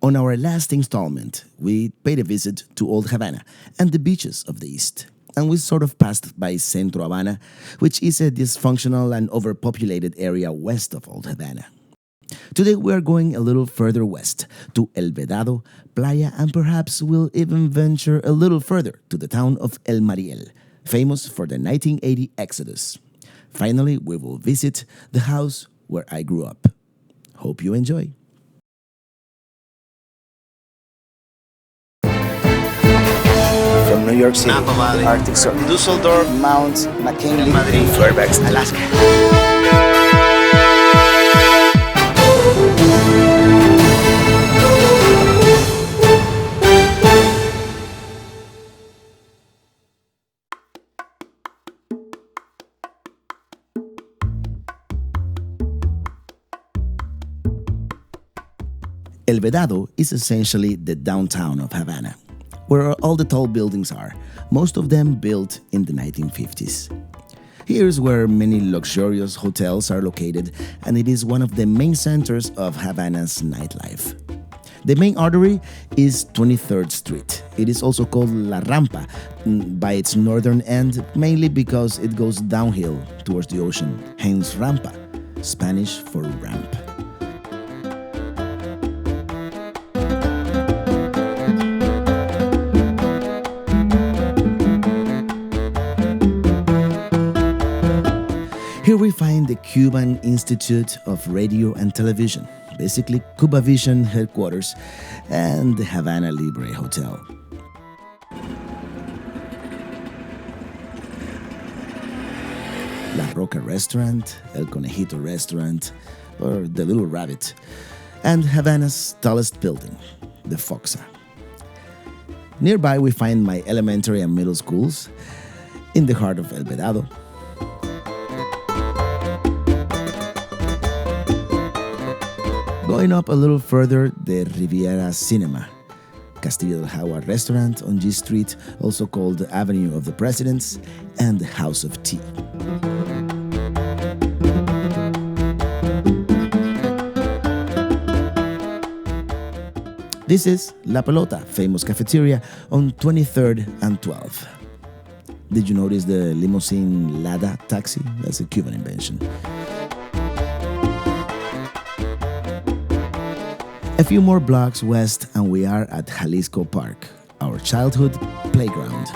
On our last installment, we paid a visit to Old Havana and the beaches of the East. And we sort of passed by Centro Havana, which is a dysfunctional and overpopulated area west of Old Havana. Today we are going a little further west to El Vedado, Playa, and perhaps we'll even venture a little further to the town of El Mariel, famous for the 1980 Exodus. Finally, we will visit the house where I grew up. Hope you enjoy. From New York City, Napa Valley, Arctic Circle, Dusseldorf, Mount McKinley, Madrid, Fairbanks, Alaska. El Vedado is essentially the downtown of Havana, where all the tall buildings are, most of them built in the 1950s. Here's where many luxurious hotels are located, and it is one of the main centers of Havana's nightlife. The main artery is 23rd Street. It is also called La Rampa by its northern end, mainly because it goes downhill towards the ocean, hence Rampa, Spanish for ramp. Here we find the Cuban Institute of Radio and Television, basically Cubavision headquarters, and the Havana Libre Hotel. La Roca Restaurant, El Conejito Restaurant, or the Little Rabbit, and Havana's tallest building, the Foxa. Nearby we find my elementary and middle schools in the heart of El Vedado. Going up a little further, the Riviera Cinema, Castillo del Jaguar Restaurant on G Street, also called the Avenue of the Presidents, and the House of Tea. This is La Pelota, famous cafeteria on 23rd and 12th. Did you notice the limousine Lada taxi? That's a Cuban invention. A few more blocks west and we are at Jalisco Park, our childhood playground.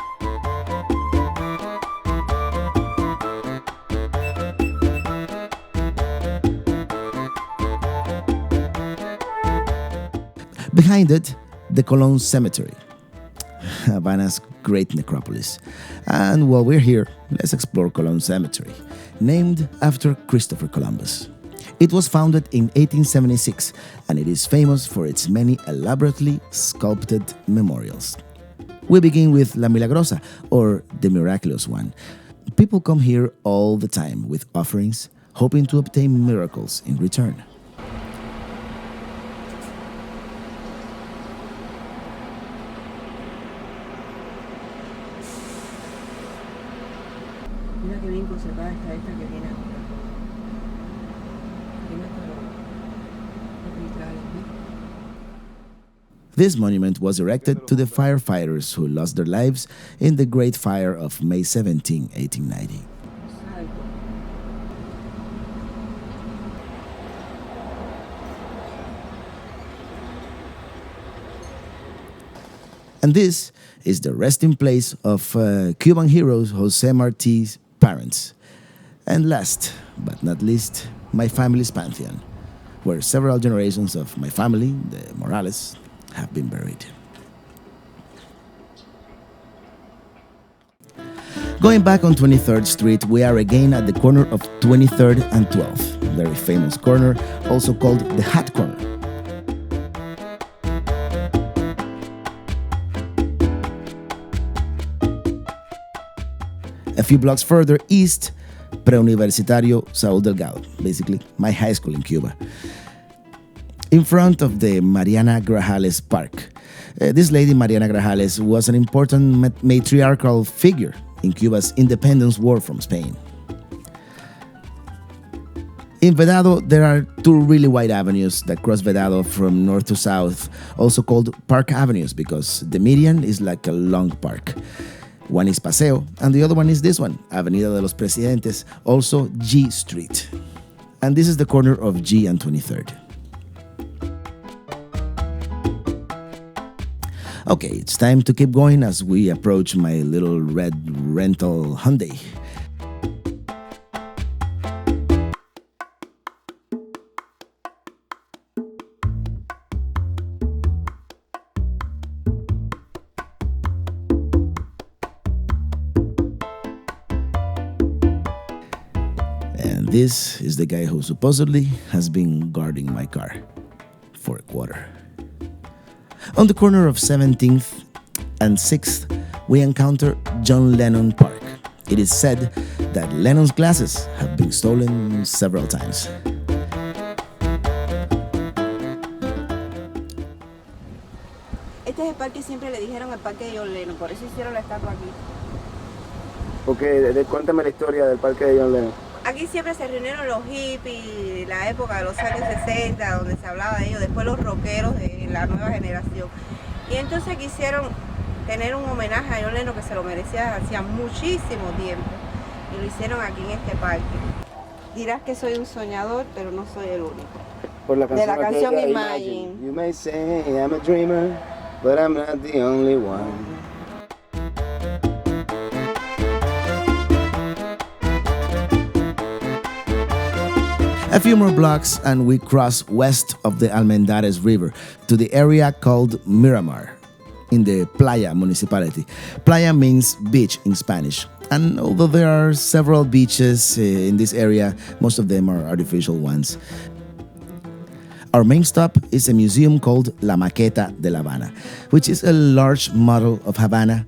Behind it, the Cologne Cemetery, Havana's great necropolis. And while we're here, let's explore Cologne Cemetery, named after Christopher Columbus. It was founded in 1876, and it is famous for its many elaborately sculpted memorials. We begin with La Milagrosa, or the miraculous one. People come here all the time with offerings, hoping to obtain miracles in return. Mira qué bien conservada está esta que tiene ahora. This monument was erected to the firefighters who lost their lives in the Great Fire of May 17, 1890. And this is the resting place of Cuban hero Jose Marti's parents. And last but not least, my family's pantheon, where several generations of my family, the Morales, have been buried. Going back on 23rd Street, we are again at the corner of 23rd and 12th, very famous corner, also called the Hat Corner. A few blocks further east, Preuniversitario Saúl Delgado, basically my high school in Cuba. In front of the Mariana Grajales Park. This lady, Mariana Grajales, was an important matriarchal figure in Cuba's independence war from Spain. In Vedado, there are two really wide avenues that cross Vedado from north to south, also called park avenues because the median is like a long park. One is Paseo, and the other one is this one, Avenida de los Presidentes, also G Street. And this is the corner of G and 23rd. Okay, it's time to keep going as we approach my little red rental Hyundai. And this is the guy who supposedly has been guarding my car for a quarter. On the corner of 17th and 6th, we encounter John Lennon Park. It is said that Lennon's glasses have been stolen several times. Este es el parque, siempre le dijeron el parque de John Lennon, por eso hicieron la estatua aquí. Porque cuéntame la historia del parque de John Lennon. Aquí siempre se reunieron los hippies, la época de los años 60, donde se hablaba de ellos, después los rockeros de la nueva generación. Y entonces quisieron tener un homenaje a John Lennon que se lo merecía hacía muchísimo tiempo. Y lo hicieron aquí en este parque. Dirás que soy un soñador, pero no soy el único. Por la De la canción aquella, Imagine. You may say I'm a dreamer, but I'm not the only one. A few more blocks and we cross west of the Almendares River to the area called Miramar in the Playa municipality. Playa means beach in Spanish. And although there are several beaches in this area, most of them are artificial ones. Our main stop is a museum called La Maqueta de La Habana, which is a large model of Havana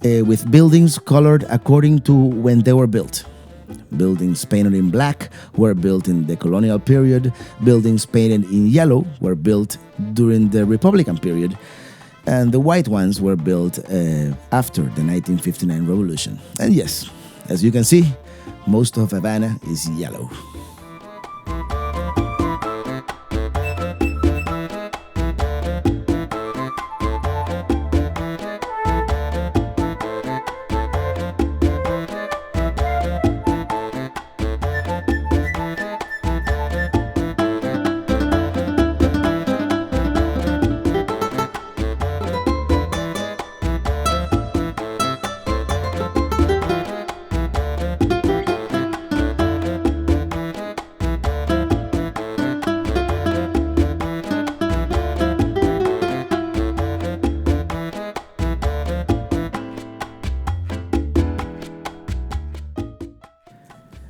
with buildings colored according to when they were built. Buildings painted in black were built in the colonial period. Buildings painted in yellow were built during the Republican period. And the white ones were built after the 1959 revolution. And yes, as you can see, most of Havana is yellow.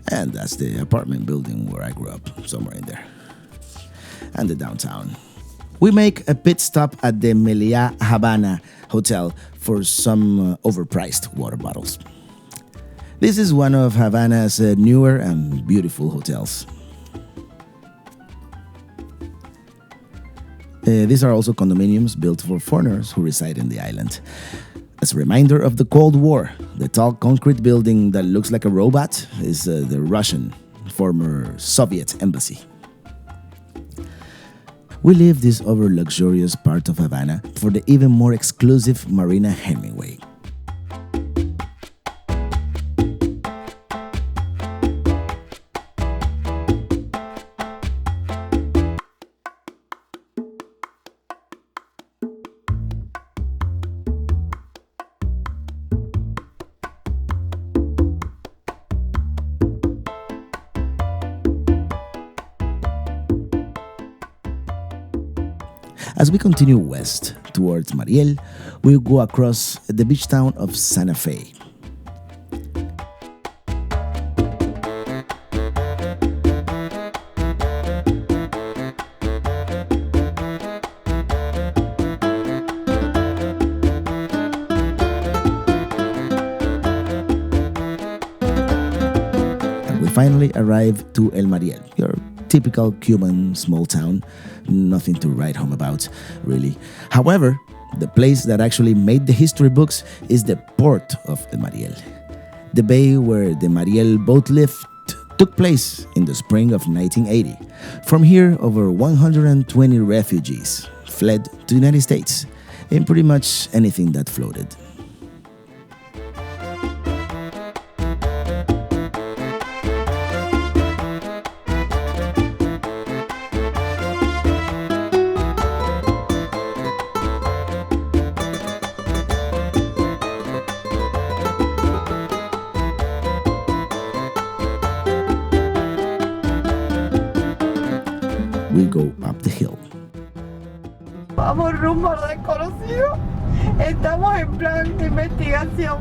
And that's the apartment building where I grew up, somewhere in there. And the downtown. We make a pit stop at the Meliá Havana Hotel for some overpriced water bottles. This is one of Havana's newer and beautiful hotels. These are also condominiums built for foreigners who reside in the island. As a reminder of the Cold War, the tall concrete building that looks like a robot is the Russian, former Soviet embassy. We leave this over-luxurious part of Havana for the even more exclusive Marina Hemingway. As we continue west towards Mariel, we go across the beach town of Santa Fe. And we finally arrive to El Mariel, your typical Cuban small town. Nothing to write home about, really. However, the place that actually made the history books is the port of El Mariel, the bay where the Mariel Boatlift took place in the spring of 1980. From here, over 120 refugees fled to the United States in pretty much anything that floated. We go up the hill. Vamos rumbo a lo desconocido. Estamos en plan de investigación.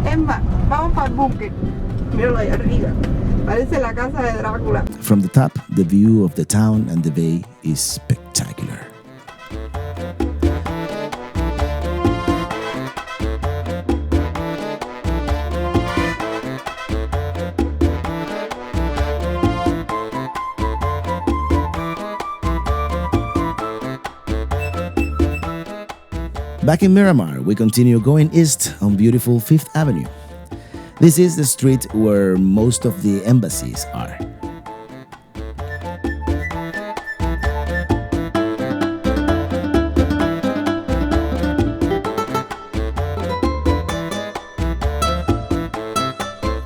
Es más, vamos para el búnker. Míralo ahí arriba. Parece la casa de Drácula. From the top, the view of the town and the bay is spectacular. Back in Miramar, we continue going east on beautiful Fifth Avenue. This is the street where most of the embassies are.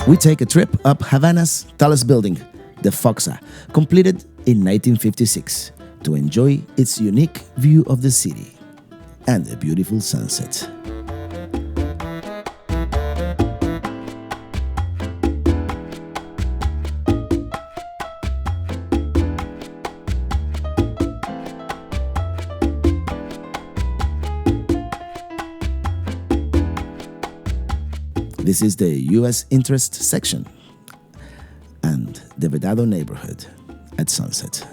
We take a trip up Havana's tallest building, the Foxa, completed in 1956, to enjoy its unique view of the city and a beautiful sunset. This is the U.S. interest section and the Vedado neighborhood at sunset.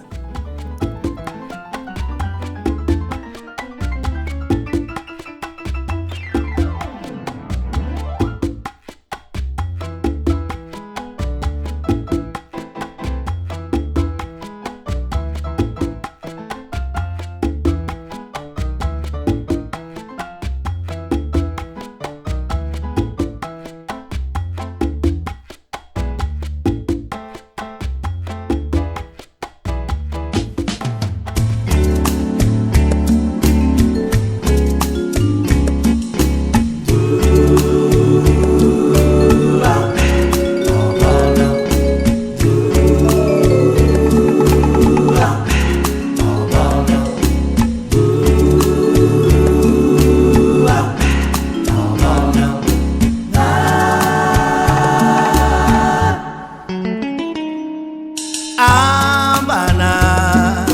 Havana,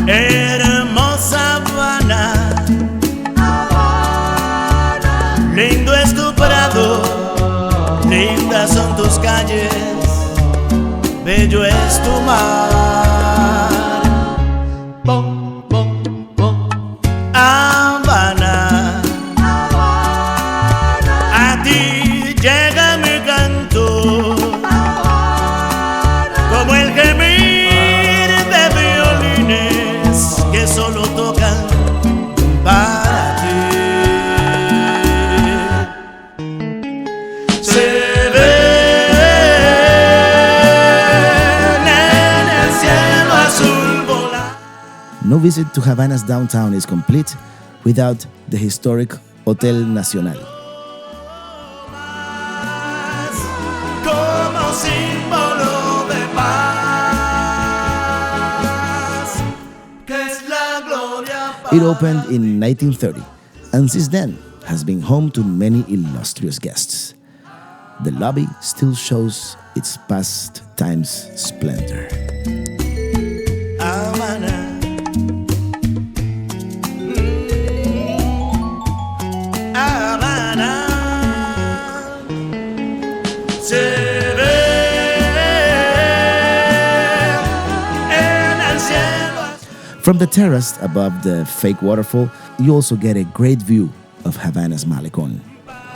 hermosa Havana, lindo es tu prado, lindas son tus calles, bello es tu mar. Bom, bom, bom. Havana, a ti llega mi canto, como el gemir de violines que solo tocan para ti. Se ven en el cielo azul volar. No visit to Havana's downtown is complete without the historic Hotel Nacional. Como símbolo de paz, que es la gloria It opened in 1930 and since then has been home to many illustrious guests. The lobby still shows its past time's splendor. Havana. Havana. Se ve en el cielo. From the terrace above the fake waterfall, you also get a great view of Havana's Malecón. Palomas,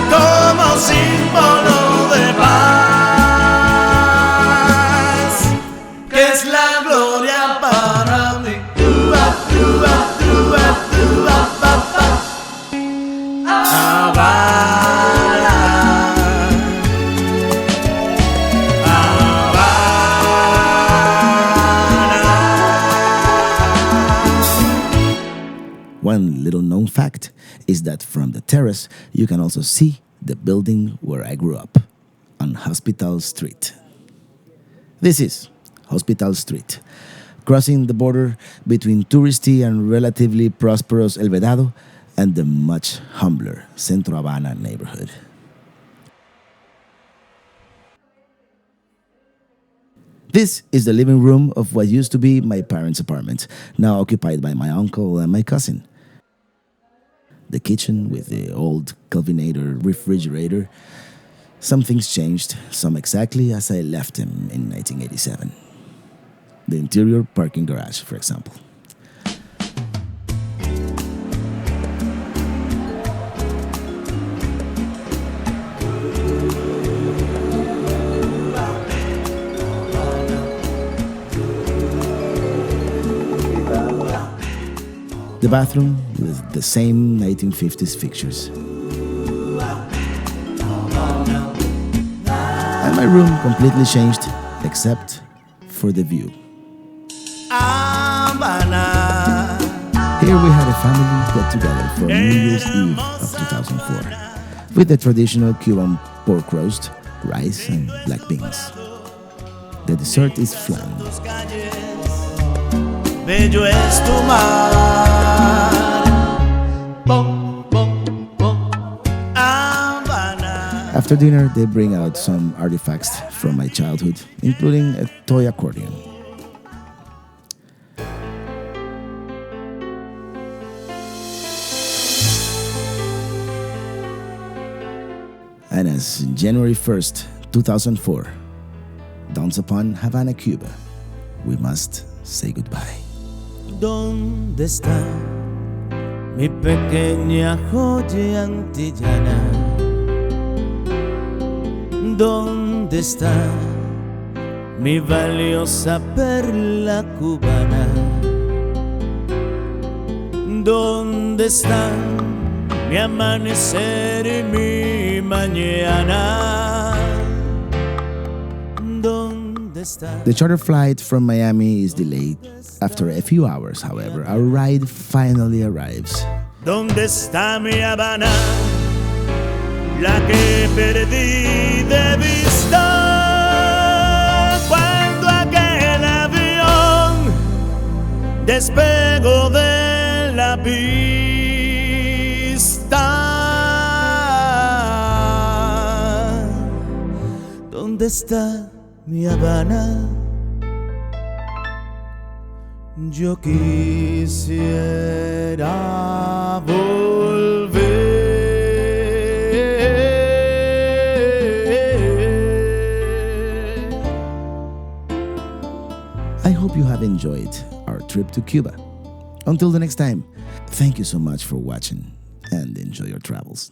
como símbolo de paz, que es la gloria para mí. One little known fact is that from the terrace you can also see the building where I grew up, on Hospital Street. This is Hospital Street, crossing the border between touristy and relatively prosperous El Vedado and the much humbler Centro Havana neighborhood. This is the living room of what used to be my parents' apartment, now occupied by my uncle and my cousin. The kitchen with the old Kelvinator refrigerator. Some things changed, some exactly as I left him in 1987. The interior parking garage, for example. The bathroom with the same 1950s fixtures. And my room completely changed, except for the view. Havana. Here we had a family get-together for New Year's Eve of 2004, with the traditional Cuban pork roast, rice, and black beans. The dessert is flan. Bello es tu mar. Bom, bom, bom. Havana. After dinner, they bring out some artifacts from my childhood, including a toy accordion. And as January 1st, 2004 dawns upon Havana, Cuba, we must say goodbye. ¿Dónde está mi pequeña joya antillana? ¿Dónde está mi valiosa perla cubana? ¿Dónde están mi amanecer y mi mañana? ¿Dónde está? The charter flight from Miami is delayed. After a few hours, however, our ride finally arrives. ¿Dónde está mi Habana? La que perdí de vista cuando aquel avión despegó de la pista. ¿Dónde está mi Habana? Yo quisiera volver. I hope you have enjoyed our trip to Cuba. Until the next time, thank you so much for watching and enjoy your travels.